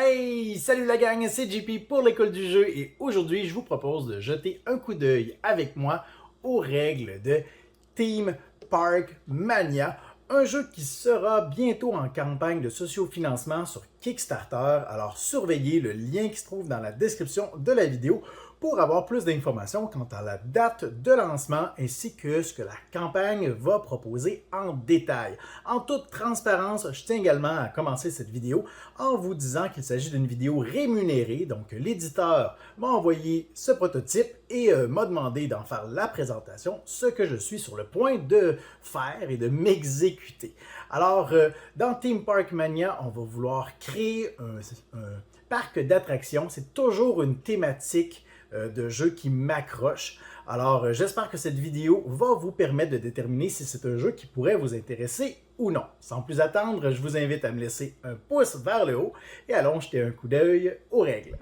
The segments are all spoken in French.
Hey, salut la gang, c'est JP pour l'école du jeu et aujourd'hui je vous propose de jeter un coup d'œil avec moi aux règles de Theme Park Mania, un jeu qui sera bientôt en campagne de sociofinancement sur Kickstarter, alors surveillez le lien qui se trouve dans la description de la vidéo pour avoir plus d'informations quant à la date de lancement ainsi que ce que la campagne va proposer en détail. En toute transparence, je tiens également à commencer cette vidéo en vous disant qu'il s'agit d'une vidéo rémunérée, donc l'éditeur m'a envoyé ce prototype et m'a demandé d'en faire la présentation, ce que je suis sur le point de faire et de m'exécuter. Alors, dans Theme Park Mania, on va vouloir créer un parc d'attractions. C'est toujours une thématique de jeu qui m'accroche. Alors, j'espère que cette vidéo va vous permettre de déterminer si c'est un jeu qui pourrait vous intéresser ou non. Sans plus attendre, je vous invite à me laisser un pouce vers le haut et allons jeter un coup d'œil aux règles.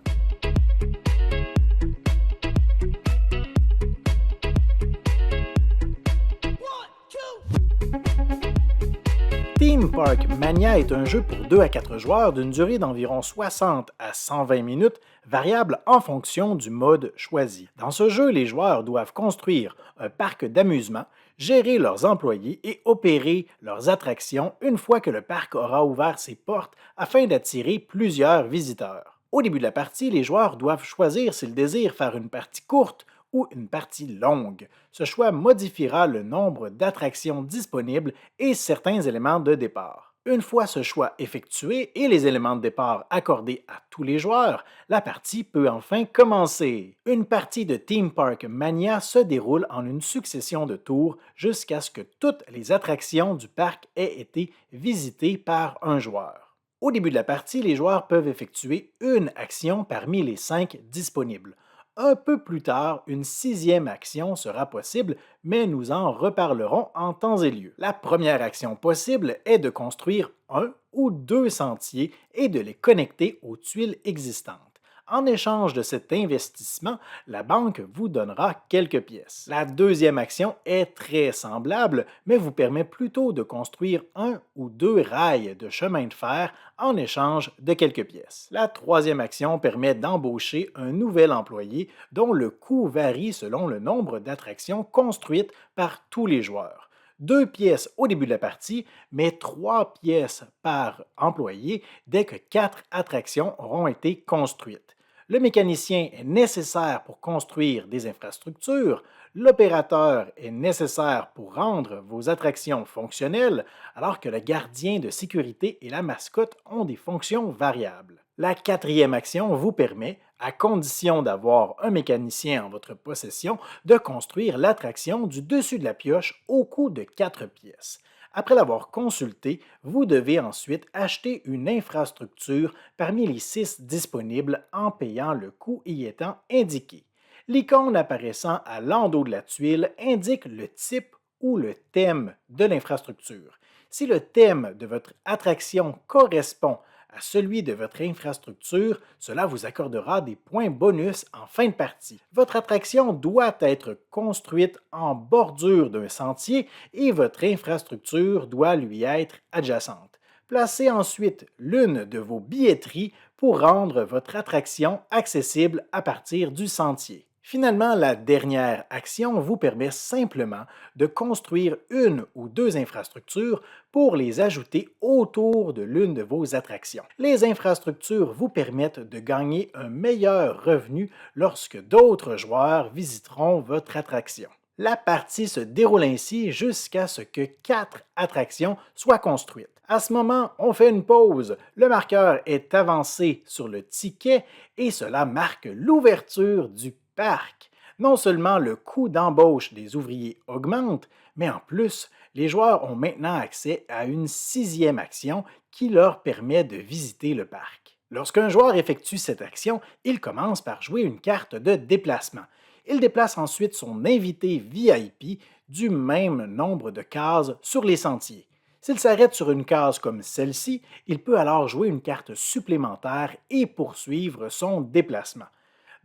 Theme Park Mania est un jeu pour 2 à 4 joueurs d'une durée d'environ 60 à 120 minutes, variable en fonction du mode choisi. Dans ce jeu, les joueurs doivent construire un parc d'amusement, gérer leurs employés et opérer leurs attractions une fois que le parc aura ouvert ses portes afin d'attirer plusieurs visiteurs. Au début de la partie, les joueurs doivent choisir s'ils désirent faire une partie courte ou une partie longue. Ce choix modifiera le nombre d'attractions disponibles et certains éléments de départ. Une fois ce choix effectué et les éléments de départ accordés à tous les joueurs, la partie peut enfin commencer. Une partie de Theme Park Mania se déroule en une succession de tours jusqu'à ce que toutes les attractions du parc aient été visitées par un joueur. Au début de la partie, les joueurs peuvent effectuer une action parmi les 5 disponibles. Un peu plus tard, une 6e action sera possible, mais nous en reparlerons en temps et lieu. La première action possible est de construire un ou 2 sentiers et de les connecter aux tuiles existantes. En échange de cet investissement, la banque vous donnera quelques pièces. La deuxième action est très semblable, mais vous permet plutôt de construire un ou 2 rails de chemin de fer en échange de quelques pièces. La troisième action permet d'embaucher un nouvel employé dont le coût varie selon le nombre d'attractions construites par tous les joueurs. 2 pièces au début de la partie, mais 3 pièces par employé dès que 4 attractions auront été construites. Le mécanicien est nécessaire pour construire des infrastructures, l'opérateur est nécessaire pour rendre vos attractions fonctionnelles, alors que le gardien de sécurité et la mascotte ont des fonctions variables. La quatrième action vous permet, à condition d'avoir un mécanicien en votre possession, de construire l'attraction du dessus de la pioche au coût de 4 pièces. Après l'avoir consulté, vous devez ensuite acheter une infrastructure parmi les 6 disponibles en payant le coût y étant indiqué. L'icône apparaissant à l'endos de la tuile indique le type ou le thème de l'infrastructure. Si le thème de votre attraction correspond à celui de votre infrastructure, cela vous accordera des points bonus en fin de partie. Votre attraction doit être construite en bordure d'un sentier et votre infrastructure doit lui être adjacente. Placez ensuite l'une de vos billetteries pour rendre votre attraction accessible à partir du sentier. Finalement, la dernière action vous permet simplement de construire une ou 2 infrastructures pour les ajouter autour de l'une de vos attractions. Les infrastructures vous permettent de gagner un meilleur revenu lorsque d'autres joueurs visiteront votre attraction. La partie se déroule ainsi jusqu'à ce que 4 attractions soient construites. À ce moment, on fait une pause, le marqueur est avancé sur le ticket et cela marque l'ouverture du parc. Non seulement le coût d'embauche des ouvriers augmente, mais en plus, les joueurs ont maintenant accès à une 6e action qui leur permet de visiter le parc. Lorsqu'un joueur effectue cette action, il commence par jouer une carte de déplacement. Il déplace ensuite son invité VIP du même nombre de cases sur les sentiers. S'il s'arrête sur une case comme celle-ci, il peut alors jouer une carte supplémentaire et poursuivre son déplacement.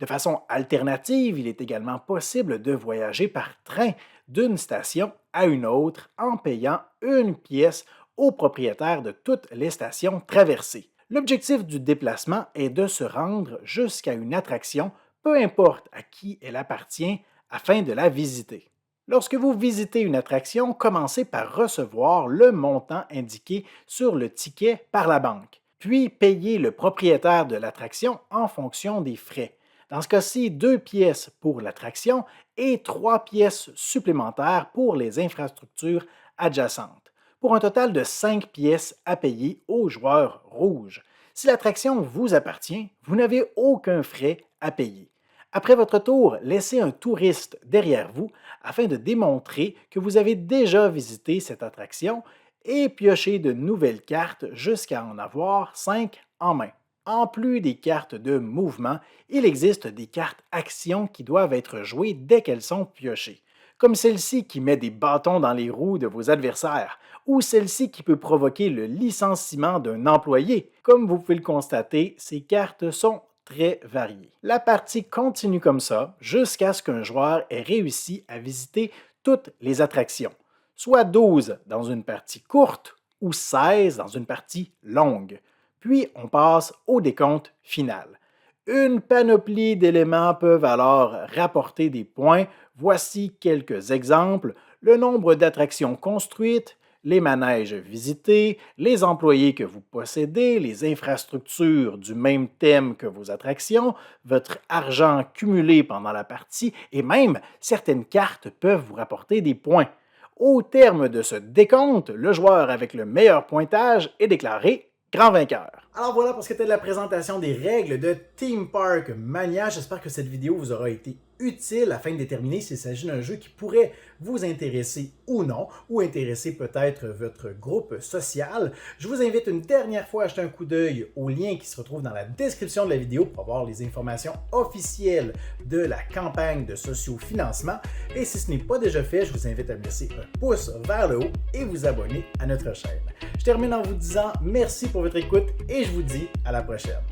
De façon alternative, il est également possible de voyager par train d'une station à une autre en payant une pièce au propriétaire de toutes les stations traversées. L'objectif du déplacement est de se rendre jusqu'à une attraction, peu importe à qui elle appartient, afin de la visiter. Lorsque vous visitez une attraction, commencez par recevoir le montant indiqué sur le ticket par la banque, puis payez le propriétaire de l'attraction en fonction des frais. Dans ce cas-ci, 2 pièces pour l'attraction et 3 pièces supplémentaires pour les infrastructures adjacentes, pour un total de 5 pièces à payer au joueur rouge. Si l'attraction vous appartient, vous n'avez aucun frais à payer. Après votre tour, laissez un touriste derrière vous afin de démontrer que vous avez déjà visité cette attraction et piochez de nouvelles cartes jusqu'à en avoir 5 en main. En plus des cartes de mouvement, il existe des cartes actions qui doivent être jouées dès qu'elles sont piochées, comme celle-ci qui met des bâtons dans les roues de vos adversaires, ou celle-ci qui peut provoquer le licenciement d'un employé. Comme vous pouvez le constater, ces cartes sont très variées. La partie continue comme ça jusqu'à ce qu'un joueur ait réussi à visiter toutes les attractions, soit 12 dans une partie courte ou 16 dans une partie longue. Puis on passe au décompte final. Une panoplie d'éléments peuvent alors rapporter des points. Voici quelques exemples. Le nombre d'attractions construites, les manèges visités, les employés que vous possédez, les infrastructures du même thème que vos attractions, votre argent cumulé pendant la partie et même certaines cartes peuvent vous rapporter des points. Au terme de ce décompte, le joueur avec le meilleur pointage est déclaré grand vainqueur. Alors voilà pour ce qui était de la présentation des règles de Theme Park Mania. J'espère que cette vidéo vous aura été utile afin de déterminer s'il s'agit d'un jeu qui pourrait vous intéresser ou non, ou intéresser peut-être votre groupe social. Je vous invite une dernière fois à jeter un coup d'œil au lien qui se retrouve dans la description de la vidéo pour avoir les informations officielles de la campagne de sociofinancement. Et si ce n'est pas déjà fait, je vous invite à me laisser un pouce vers le haut et vous abonner à notre chaîne. Je termine en vous disant merci pour votre écoute et je vous dis à la prochaine.